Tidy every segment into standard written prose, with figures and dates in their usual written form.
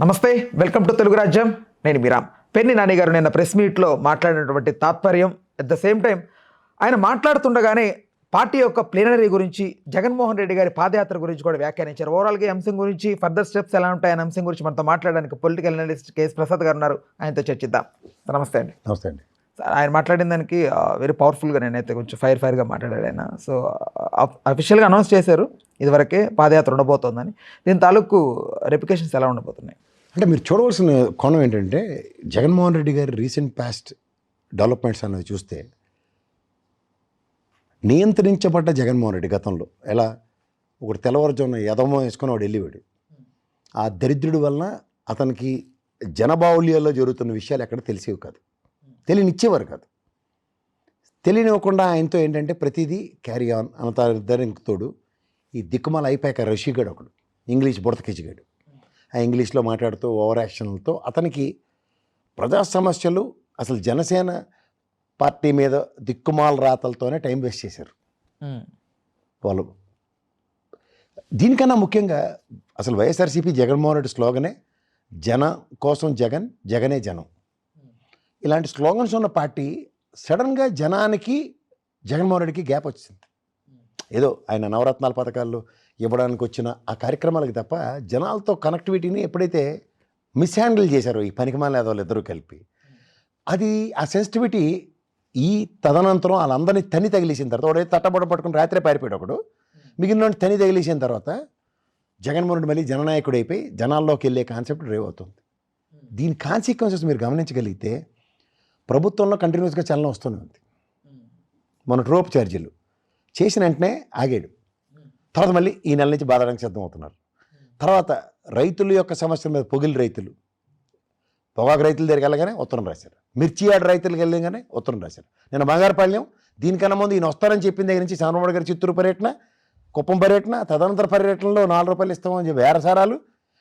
నమస్తే, welcome to Telugu రాజ్యం. నేను మీరామ్. పెన్ని నాని గారు నిన్న ప్రెస్ మీట్లో మాట్లాడినటువంటి తాత్పర్యం, అట్ ద సేమ్ టైం ఆయన మాట్లాడుతుండగానే పార్టీ యొక్క ప్లీనరీ గురించి, జగన్మోహన్ రెడ్డి గారి పాదయాత్ర గురించి కూడా వ్యాఖ్యానించారు. ఓవరాల్గా ఈ అంశం గురించి ఫర్దర్ స్టెప్స్ ఎలా ఉంటాయనే అంశం గురించి మనతో మాట్లాడడానికి పొలిటికల్ అనలిస్ట్ కేఎస్ ప్రసాద్ గారు ఉన్నారు. ఆయనతో చర్చిద్దాం. నమస్తే అండి. నమస్తే అండి. ఆయన మాట్లాడిన దానికి వెరీ పవర్ఫుల్గా, నేనైతే కొంచెం ఫైర్గా మాట్లాడాడు ఆయన. సో అఫీషియల్గా అనౌన్స్ చేశారు ఇదివరకే పాదయాత్ర ఉండబోతోందని. దీని తాలూకు రెప్లికేషన్స్ ఎలా ఉండబోతున్నాయి అంటే మీరు చూడవలసిన కోణం ఏంటంటే, జగన్మోహన్ రెడ్డి గారి రీసెంట్ పాస్ట్ డెవలప్మెంట్స్ అన్నది చూస్తే, నియంత్రించబడ్డ జగన్మోహన్ రెడ్డి గతంలో ఎలా ఒకటి తెల్లవారుజామున యదమో వేసుకొని వాడు వెళ్ళివాడు. ఆ దరిద్రుడి వలన అతనికి జనబాహుల్యాల్లో జరుగుతున్న విషయాలు ఎక్కడ తెలిసేవి కాదు, తెలియనిచ్చేవారు కాదు. తెలియనివ్వకుండా ఆయనతో ఏంటంటే ప్రతిదీ క్యారీ ఆన్ అన్నదానికి తోడు ఈ దిక్కుమాల అయిపోయాక రషీగాడు ఒకడు, ఇంగ్లీష్ బుడతకిచ్చిగాడు. ఆ ఇంగ్లీష్లో మాట్లాడుతూ ఓవర్ యాక్షన్లతో అతనికి ప్రజా సమస్యలు, అసలు జనసేన పార్టీ మీద దిక్కుమాల రాతలతోనే టైం వేస్ట్ చేశారు వాళ్ళు. దీనికన్నా ముఖ్యంగా అసలు వైఎస్ఆర్సీపీ జగన్మోహన్ రెడ్డి స్లోగనే జన కోసం జగన్, జగనే జనం. ఇలాంటి స్లోగన్స్ ఉన్న పార్టీ సడన్గా జనానికి జగన్మోహన్ రెడ్డికి గ్యాప్ వచ్చింది. ఏదో ఆయన నవరత్నాల పథకాలు ఇవ్వడానికి వచ్చిన ఆ కార్యక్రమాలకి తప్ప జనాలతో కనెక్టివిటీని ఎప్పుడైతే మిస్హ్యాండిల్ చేశారో ఈ పనికిమాల యాదవులు ఇద్దరూ కలిపి, అది ఆ సెన్సిటివిటీ ఈ తదనంతరం వాళ్ళందరినీ తని తగిలేసిన తర్వాత, ఒకడే తట్టబొడ పట్టుకుని రాత్రే పారిపోయాడు ఒకడు, మిగిలిన తని తగిలేసిన తర్వాత జగన్మోహన్ రెడ్డి మళ్ళీ జననాయకుడు అయిపోయి జనాల్లోకి వెళ్ళే కాన్సెప్ట్ రేవ్ అవుతుంది. దీని కాన్సిక్వెన్సెస్ మీరు గమనించగలిగితే ప్రభుత్వంలో కంటిన్యూస్గా చలనం వస్తూనే ఉంది. మన ట్రోప్ ఛార్జీలు చేసిన వెంటనే ఆగాడు, తర్వాత మళ్ళీ ఈ నెల నుంచి బాధడానికి సిద్ధం అవుతున్నారు. తర్వాత రైతుల యొక్క సమస్యల మీద పొగిలి రైతులు, పొగాకు రైతుల దగ్గరికి వెళ్ళగానే ఉత్తరం రాశారు, మిర్చి ఆడ రైతులకు వెళ్ళగానే ఉత్తరం రాశారు. నేను బంగారుపాళ్యం దీనికన్నా ముందు ఈయన వస్తారని చెప్పిన దగ్గర నుంచి చంద్రబాబు గారి చిత్తూరు పర్యటన, కుప్పం పర్యటన, తదనంతర పర్యటనలో 4 రూపాయలు ఇస్తామని చెప్పి వేరసారాలు,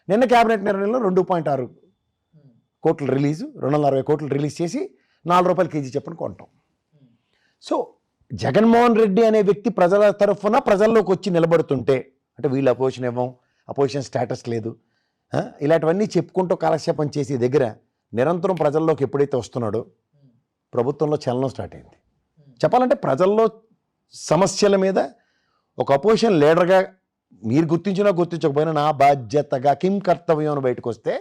నిన్న క్యాబినెట్ నిర్ణయంలో 2.6 కోట్లు రిలీజు, 260 కోట్లు రిలీజ్ చేసి 4 రూపాయలు కేజీ చెప్పని కొంటాం. సో జగన్మోహన్ రెడ్డి అనే వ్యక్తి ప్రజల తరఫున ప్రజల్లోకి వచ్చి నిలబడుతుంటే, అంటే వీళ్ళు అపోజిషన్ ఇవ్వం, అపోజిషన్ స్టేటస్ లేదు, ఇలాంటివన్నీ చెప్పుకుంటూ కాలక్షేపం చేసే దగ్గర నిరంతరం ప్రజల్లోకి ఎప్పుడైతే వస్తున్నాడో ప్రభుత్వంలో చలనం స్టార్ట్ అయింది. చెప్పాలంటే ప్రజల్లో సమస్యల మీద ఒక అపోజిషన్ లీడర్గా మీరు గుర్తించినా గుర్తించకపోయినా నా బాధ్యతగా కిం కర్తవ్యం అని బయటకు వస్తే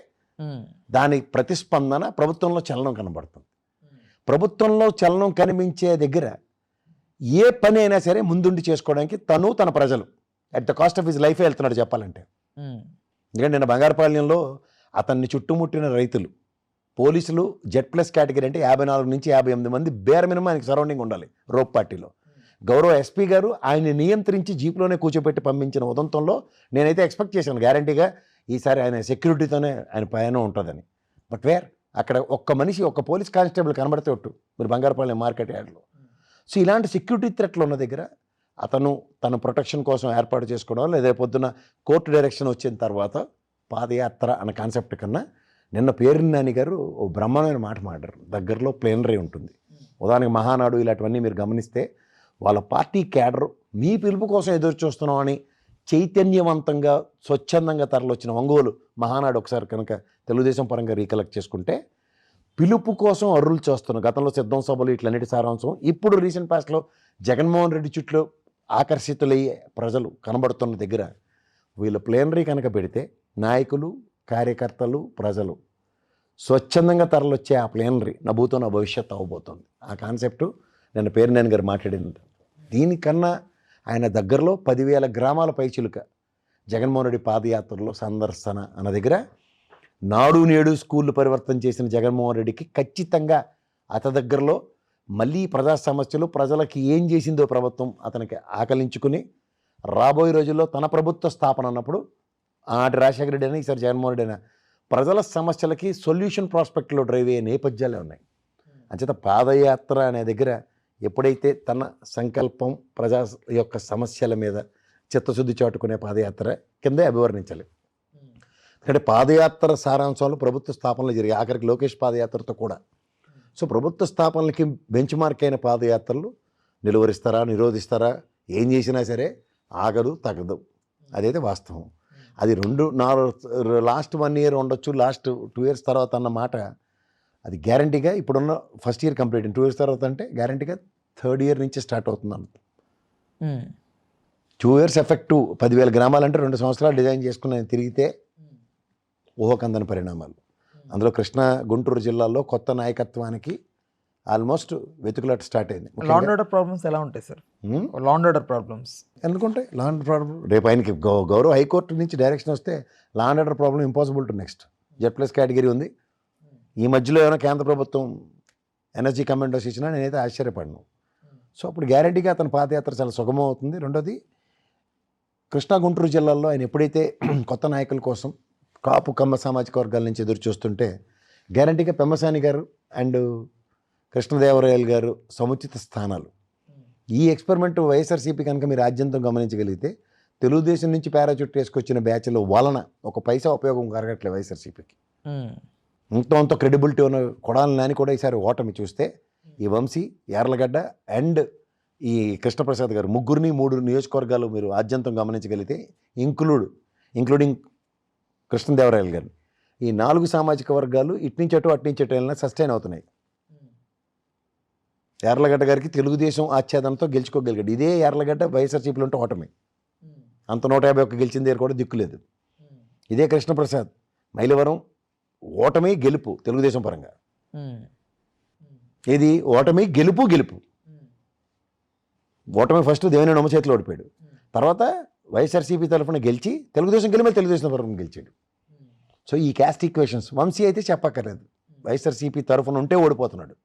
దాని ప్రతిస్పందన ప్రభుత్వంలో చలనం కనబడుతుంది. ప్రభుత్వంలో చలనం కనిపించే దగ్గర ఏ పని అయినా సరే ముందుండి చేసుకోవడానికి తను తన ప్రజలు at the cost of his లైఫే వెళ్తున్నాడు చెప్పాలంటే. ఎందుకంటే నేను బంగారుపాళ్యంలో అతన్ని చుట్టుముట్టిన రైతులు, పోలీసులు, Z+ కేటగిరీ అంటే 54 నుంచి 58 మంది బేర్ మినిమం ఆయనకి సరౌండింగ్ ఉండాలి రోప్ పార్టీలో. గౌరవ ఎస్పీ గారు ఆయన్ని నియంత్రించి జీప్లోనే కూర్చోపెట్టి పంపించిన ఉదంతంలో నేనైతే ఎక్స్పెక్ట్ చేశాను గ్యారంటీగా ఈసారి ఆయన సెక్యూరిటీతోనే ఆయన ప్రయాణం ఉంటుందని. బట్ అక్కడ ఒక్క మనిషి, ఒక్క పోలీస్ కానిస్టేబుల్ కనబడితే ఒట్టు మీరు బంగారుపాళ్యం మార్కెట్ యార్డ్లో. సో ఇలాంటి సెక్యూరిటీ థ్రెట్లు ఉన్న దగ్గర అతను తన ప్రొటెక్షన్ కోసం ఏర్పాటు చేసుకోవడం, లేదా పొద్దున కోర్టు డైరెక్షన్ వచ్చిన తర్వాత పాదయాత్ర అన్న కాన్సెప్ట్ కన్నా నిన్న పేర్ని నాని గారు ఓ బ్రహ్మాండమైన మాట మాట్లాడారు. దగ్గరలో ప్లేనరీ ఉంటుంది, ఉదాహరణకి మహానాడు, ఇలాంటివన్నీ మీరు గమనిస్తే వాళ్ళ పార్టీ క్యాడర్ మీ పిలుపు కోసం ఎదురు చూస్తున్నాం అని చైతన్యవంతంగా స్వచ్ఛందంగా తరలొచ్చిన ఒంగోలు మహానాడు ఒకసారి కనుక తెలుగుదేశం పరంగా రీకలెక్ట్ చేసుకుంటే పిలుపు కోసం అర్రులు చేస్తున్నాం. గతంలో సిద్ధం సభలు ఇట్లన్నిటి సారాంశం ఇప్పుడు రీసెంట్ పాస్ట్లో జగన్మోహన్ రెడ్డి చుట్టూ ఆకర్షితులయ్యే ప్రజలు కనబడుతున్న దగ్గర వీళ్ళు ప్లేనరీ కనుక పెడితే నాయకులు, కార్యకర్తలు, ప్రజలు స్వచ్ఛందంగా తరలొచ్చే ఆ ప్లేనరీ నా భూతో నా భవిష్యత్తు అవ్వబోతుంది. ఆ కాన్సెప్టు నిన్న పేర్నేని గారు మాట్లాడింది. దీనికన్నా ఆయన దగ్గరలో 10,000 గ్రామాల పైచిలుక జగన్మోహన్ రెడ్డి పాదయాత్రలో సందర్శన అన్న దగ్గర నాడు నేడు స్కూళ్ళు పరివర్తన చేసిన జగన్మోహన్ రెడ్డికి ఖచ్చితంగా అత దగ్గరలో మళ్ళీ ప్రజా సమస్యలు, ప్రజలకి ఏం చేసిందో ప్రభుత్వం అతనికి ఆకలించుకుని రాబోయే రోజుల్లో తన ప్రభుత్వ స్థాపన అన్నప్పుడు ఆనాటి రాజశేఖర రెడ్డి అయినా ఈసారి జగన్మోహన్ రెడ్డి అయినా ప్రజల సమస్యలకి సొల్యూషన్ ప్రాస్పెక్ట్లో డ్రైవ్ అయ్యే నేపథ్యాలే ఉన్నాయి. అంచేత పాదయాత్ర అనే దగ్గర ఎప్పుడైతే తన సంకల్పం ప్రజా యొక్క సమస్యల మీద చిత్తశుద్ధి చాటుకునే పాదయాత్ర కిందే అభివర్ణించాలి. ఎందుకంటే పాదయాత్ర సారాంశాలు ప్రభుత్వ స్థాపనలు జరిగాయి, ఆఖరికి లోకేష్ పాదయాత్రతో కూడా. సో ప్రభుత్వ స్థాపనలకి బెంచ్ మార్క్ అయిన పాదయాత్రలు నిలువరిస్తారా, నిరోధిస్తారా, ఏం చేసినా సరే ఆగదు, తగదు, అదైతే వాస్తవం. అది లాస్ట్ 1 year ఉండొచ్చు, లాస్ట్ 2 years తర్వాత అన్న మాట అది గ్యారంటీగా ఇప్పుడున్న ఫస్ట్ ఇయర్ కంప్లీట్ 2 years తర్వాత అంటే గ్యారంటీగా 3rd year నుంచి స్టార్ట్ అవుతుంది అన్నది. 2 years ఎఫెక్టు 10,000 గ్రామాలంటే 2 సంవత్సరాలు డిజైన్ చేసుకుని తిరిగితే ఊహకందని పరిణామాలు. అందులో కృష్ణా గుంటూరు జిల్లాల్లో కొత్త నాయకత్వానికి ఆల్మోస్ట్ వెతుకులాట స్టార్ట్ అయింది. లా అండ్ ఆర్డర్ ప్రాబ్లమ్స్ ఎలా ఉంటాయి sir? Law and order problems ఎందుకుంటే లా అండ్ ప్రాబ్లం రేపు ఆయనకి గౌరవ హైకోర్టు నుంచి డైరెక్షన్ వస్తే law and order problem impossible to next. Z+ category ఉంది. ఈ మధ్యలో ఏమైనా కేంద్ర ప్రభుత్వం ఎనర్జీ కమాండోస్ ఇచ్చినా నేనైతే ఆశ్చర్యపడను. సో అప్పుడు గ్యారంటీగా అతని పాదయాత్ర చాలా సుగమం అవుతుంది. రెండోది, కృష్ణా గుంటూరు జిల్లాల్లో ఆయన ఎప్పుడైతే కొత్త నాయకుల కోసం కాపు కమ్మ సామాజిక వర్గాల నుంచి ఎదురు చూస్తుంటే గ్యారంటీగా పెమ్మసాని గారు అండ్ కృష్ణదేవరాయలు గారు సముచిత స్థానాలు. ఈ ఎక్స్పెరిమెంట్ వైఎస్ఆర్సీపీ కనుక మీరు ఆద్యంతం గమనించగలిగితే తెలుగుదేశం నుంచి పారాచూట్ వేసుకొచ్చిన బ్యాచ్ల వలన ఒక పైసా ఉపయోగం కరగట్లేదు వైఎస్ఆర్సీపీకి. అంత క్రెడిబిలిటీ ఉన్న కొడాలి నాని కూడా ఈసారి ఓటమి చూస్తే ఈ వంశీ, యార్లగడ్డ అండ్ ఈ కృష్ణప్రసాద్ గారు ముగ్గురిని 3 నియోజకవర్గాలు మీరు ఆద్యంతం గమనించగలిగితే ఇంక్లూడింగ్ కృష్ణదేవరాయలు గారిని ఈ 4 సామాజిక వర్గాలు ఇట్నుంచి అటు వెళ్ళినా సస్టైన్ అవుతున్నాయి. యార్లగడ్డ గారికి తెలుగుదేశం ఆచ్ఛేదనతో గెలుచుకోగలిగాడు. ఇదే యార్లగడ్డ వైఎస్ఆర్సీపీలో ఉంటే ఓటమి. అంత 151 గెలిచిన దగ్గర కూడా దిక్కులేదు. ఇదే కృష్ణప్రసాద్ మైలవరం ఓటమి గెలుపు తెలుగుదేశం పరంగా. ఇది ఓటమి గెలుపు. ఓటమి ఫస్ట్ దేవినేని ఉమ చేతిలో ఓడిపోయాడు. తర్వాత వైఎస్ఆర్సీపీ తరఫున గెలిచి తెలుగుదేశం తెలుగుదేశం తరఫున గెలిచాడు. సో ఈ క్యాస్ట్ ఈక్వేషన్స్ వంశీ అయితే చెప్పక్కర్లేదు, వైఎస్ఆర్సీపీ తరఫున ఉంటే ఓడిపోతున్నాడు.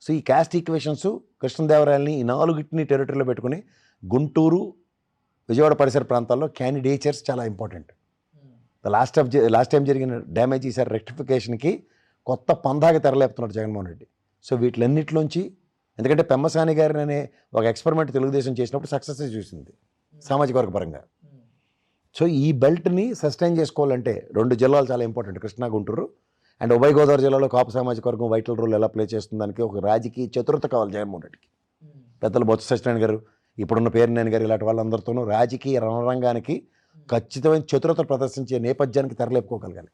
సో ఈ క్యాస్ట్ ఈక్వేషన్స్ కృష్ణదేవరాయలని ఈ 4 టెరిటరీలో పెట్టుకుని గుంటూరు, విజయవాడ పరిసర ప్రాంతాల్లో క్యాండిడేచర్స్ చాలా ఇంపార్టెంట్. లాస్ట్ టైం జరిగిన డ్యామేజ్ ఈసారి రెక్టిఫికేషన్కి కొత్త పందాగా తెరలేపుతున్నాడు జగన్మోహన్ రెడ్డి. సో వీటిలన్నిటిలోంచి, ఎందుకంటే పెమ్మసాని గారిని అనే ఒక ఎక్స్పెరిమెంట్ తెలుగుదేశం చేసినప్పుడు సక్సెస్ చూసింది సామాజిక వర్గ పరంగా. సో ఈ బెల్ట్ని సస్టైన్ చేసుకోవాలంటే 2 జిల్లాలు చాలా ఇంపార్టెంట్, కృష్ణా గుంటూరు అండ్ ఉభయ గోదావరి జిల్లాలో కాపు సామాజిక వర్గం వైటల్ రోల్ ఎలా ప్లే చేస్తుందానికి ఒక రాజకీయ చతురత కావాలి జగన్మోహన్ రెడ్డికి. పెద్దలు బొత్స సత్యనారాయణ గారు, ఇప్పుడున్న పేర్నేని గారు, ఇలాంటి వాళ్ళందరితోనూ రాజకీయ రణరంగానికి ఖచ్చితమైన చతురత ప్రదర్శించే నేపథ్యానికి తెరలేపుకోగలగాలి.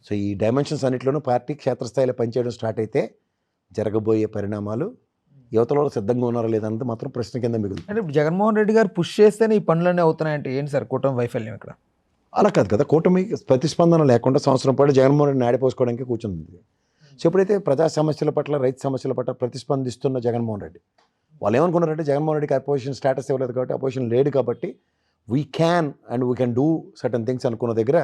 సో ఈ డైమెన్షన్స్ అన్నింటిలోనూ పార్టీ క్షేత్రస్థాయిలో పనిచేయడం స్టార్ట్ అయితే జరగబోయే పరిణామాలు యువతలో సిద్ధంగా ఉన్నారా లేదన్నది మాత్రం ప్రశ్న కింద మిగులుతుంది. అంటే ఇప్పుడు జగన్మోహన్ రెడ్డి గారు పుష్ చేస్తేనే ఈ పనులన్నీ అవుతున్నాయంటే ఏంటి సార్ కూటమి వైఫల్యం ఇక్కడ? అలా కాదు కదా, కూటమి ప్రతిస్పందన లేకుండా సంవత్సరం పాటు జగన్మోహన్ రెడ్డిని ఆడిపోసుకోవడానికి కూర్చుంది. సో ఎప్పుడైతే ప్రజా సమస్యల పట్ల, రైతు సమస్యల పట్ల ప్రతిస్పందిస్తున్న జగన్మోహన్ రెడ్డి, వాళ్ళు ఏమనుకున్నారంటే జగన్మోహన్ రెడ్డికి అపోజిషన్ స్టేటస్ ఇవ్వలేదు కాబట్టి, అపోజిషన్ లేడు కాబట్టి we can do certain things అనుకున్న దగ్గర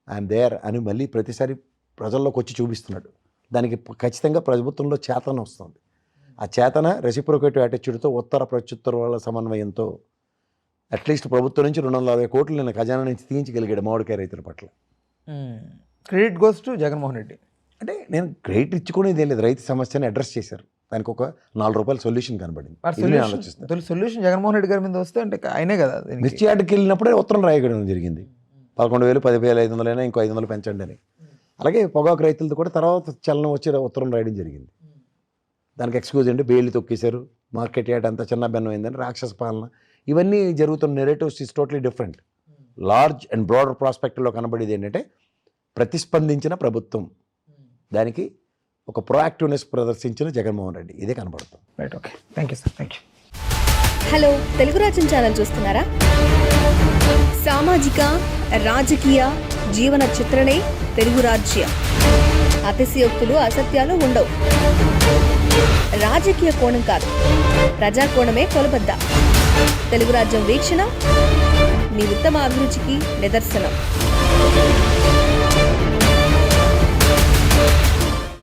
ఐఎమ్ దేర్ అని మళ్ళీ ప్రతిసారి ప్రజల్లోకి వచ్చి చూపిస్తున్నాడు. దానికి ఖచ్చితంగా ప్రభుత్వంలో చేతన వస్తుంది. ఆ చేతన రెసిప్రోకేటివ్ యాటిట్యూడ్తో ఉత్తర ప్రత్యుత్తరాల సమన్వయంతో అట్లీస్ట్ ప్రభుత్వం నుంచి 240 కోట్లు నేను ఖజానా నుంచి తీయించగలిగాడు మామిడికాయ రైతుల పట్ల. Credit goes to Jaganmohan Reddy. అంటే నేను క్రెడిట్ ఇచ్చుకునేది ఏం లేదు, రైతు సమస్యని అడ్రస్ చేశారు, దానికి ఒక ₹4 సొల్యూషన్ కనబడింది. సొల్యూషన్ జగన్మోహన్ రెడ్డి గారి మీద వస్తే అంటే ఆయనే కదా మిర్చి యార్డ్కి వెళ్ళినప్పుడే ఉత్తరం రాయడం జరిగింది, 11,000 10,500 అయినా ఇంకో 500 పెంచండి అని. అలాగే పొగాకు రైతులతో కూడా తర్వాత చలనం వచ్చి ఉత్తరం రాయడం జరిగింది. దానికి ఎక్స్క్యూజ్ అంటే బేళ్ళు తొక్కేశారు, మార్కెట్ యార్డ్ అంతా చిన్న బెన్నం అయిందని, రాక్షస పాలన, ఇవన్నీ జరుగుతున్న narratives is totally different. Large and broader ప్రాస్పెక్ట్లో కనబడేది ఏంటంటే ప్రతిస్పందించిన ప్రభుత్వం, దానికి ఒక ప్రొయాక్టివ్నెస్ ప్రదర్శించిన జగన్మోహన్ రెడ్డి, ఇదే కనబడుతుంది. Right, okay, thank you sir, thank you. Hello, Telugu రాజ్యం ఛానల్ చూస్తున్నారా? సామాజిక, రాజకీయ, జీవన చిత్రణే తెలుగు రాజ్యం. అతిశయోక్తులు, అసత్యాలు ఉండవు. రాజకీయ కోణం కాదు, ప్రజా కోణమే కొలబద్ద. తెలుగు రాజ్యం వీక్షణ మీ ఉత్తమ అభిరుచికి నిదర్శనం.